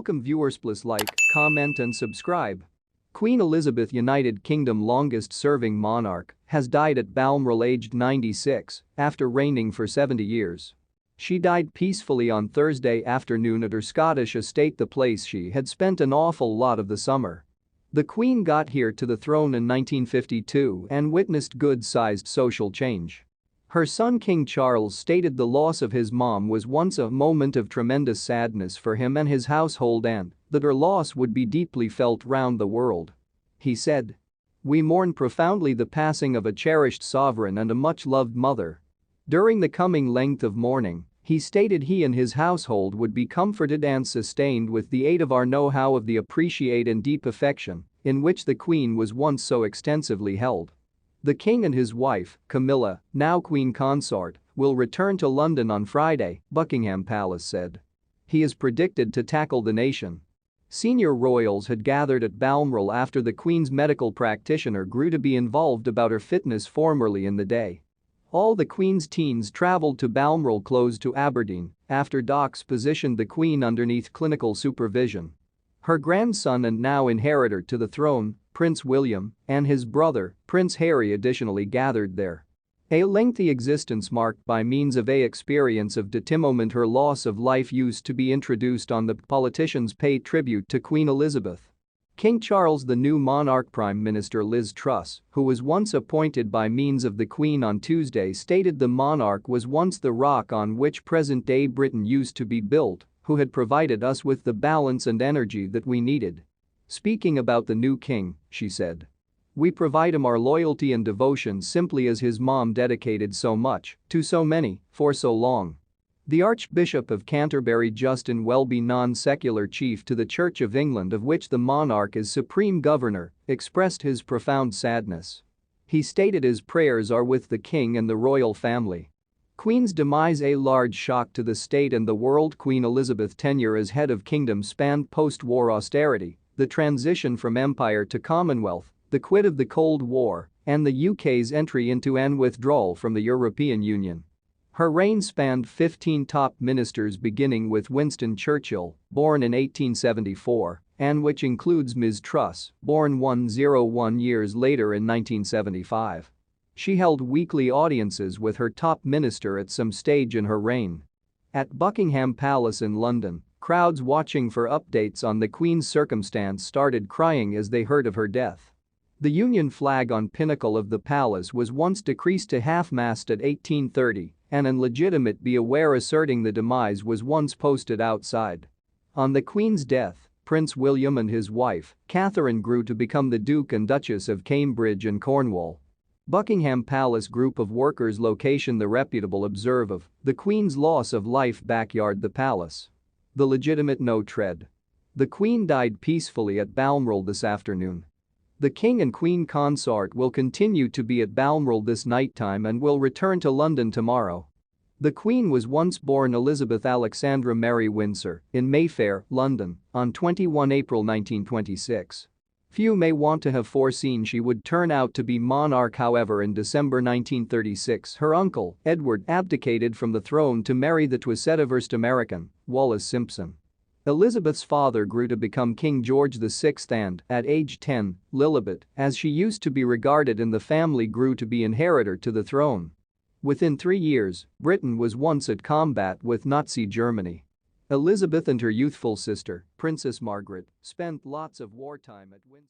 Welcome viewers, please like, comment and subscribe. Queen Elizabeth, United Kingdom longest-serving monarch, has died at Balmoral aged 96 after reigning for 70 years. She died peacefully on Thursday afternoon at her Scottish estate, the place she had spent an awful lot of the summer. The Queen got here to the throne in 1952 and witnessed good-sized social change. Her son King Charles stated the loss of his mom was once a moment of tremendous sadness for him and his household and that her loss would be deeply felt round the world. He said, "We mourn profoundly the passing of a cherished sovereign and a much-loved mother." During the coming length of mourning, he stated he and his household would be comforted and sustained with the aid of our know-how of the appreciate and deep affection in which the Queen was once so extensively held. The King and his wife, Camilla, now Queen Consort, will return to London on Friday, Buckingham Palace said. He is predicted to tackle the nation. Senior royals had gathered at Balmoral after the Queen's medical practitioner grew to be involved about her fitness formerly in the day. All the Queen's teens travelled to Balmoral Close to Aberdeen after docs positioned the Queen underneath clinical supervision. Her grandson and now inheritor to the throne, Prince William, and his brother, Prince Harry, additionally gathered there. A lengthy existence marked by means of a experience of detimement. Her loss of life used to be introduced on the politicians pay tribute to Queen Elizabeth. King Charles, the new monarch, Prime Minister Liz Truss, who was once appointed by means of the Queen on Tuesday, stated the monarch was once the rock on which present-day Britain used to be built, who had provided us with the balance and energy that we needed. Speaking about the new king, she said, "We provide him our loyalty and devotion simply as his mom dedicated so much to so many for so long." The Archbishop of Canterbury, Justin Welby, non-secular chief to the Church of England of which the monarch is supreme governor, expressed his profound sadness. He stated his prayers are with the king and the royal family. Queen's demise a large shock to the state and the world. Queen Elizabeth's tenure as head of kingdom spanned post-war austerity, the transition from empire to Commonwealth, the quit of the Cold War, and the UK's entry into and withdrawal from the European Union. Her reign spanned 15 top ministers, beginning with Winston Churchill, born in 1874, and which includes Ms. Truss, born 101 years later in 1975. She held weekly audiences with her top minister at some stage in her reign. At Buckingham Palace in London, crowds watching for updates on the Queen's circumstance started crying as they heard of her death. The Union flag on pinnacle of the palace was once decreased to half-mast at 1830, and an illegitimate beware asserting the demise was once posted outside. On the Queen's death, Prince William and his wife, Catherine, grew to become the Duke and Duchess of Cambridge and Cornwall. Buckingham Palace group of workers location. The reputable observe of the Queen's loss of life backyard the palace. The legitimate no tread. The Queen died peacefully at Balmoral this afternoon. The King and Queen Consort will continue to be at Balmoral this nighttime and will return to London tomorrow. The Queen was once born Elizabeth Alexandra Mary Windsor in Mayfair, London, on 21 April 1926. Few may want to have foreseen she would turn out to be monarch. However, in December 1936, her uncle, Edward, abdicated from the throne to marry the Twisted American, Wallis Simpson. Elizabeth's father grew to become King George VI and, at age 10, Lilibet, as she used to be regarded in the family, grew to be inheritor to the throne. Within 3 years, Britain was once at combat with Nazi Germany. Elizabeth and her youthful sister, Princess Margaret, spent lots of wartime at Windsor.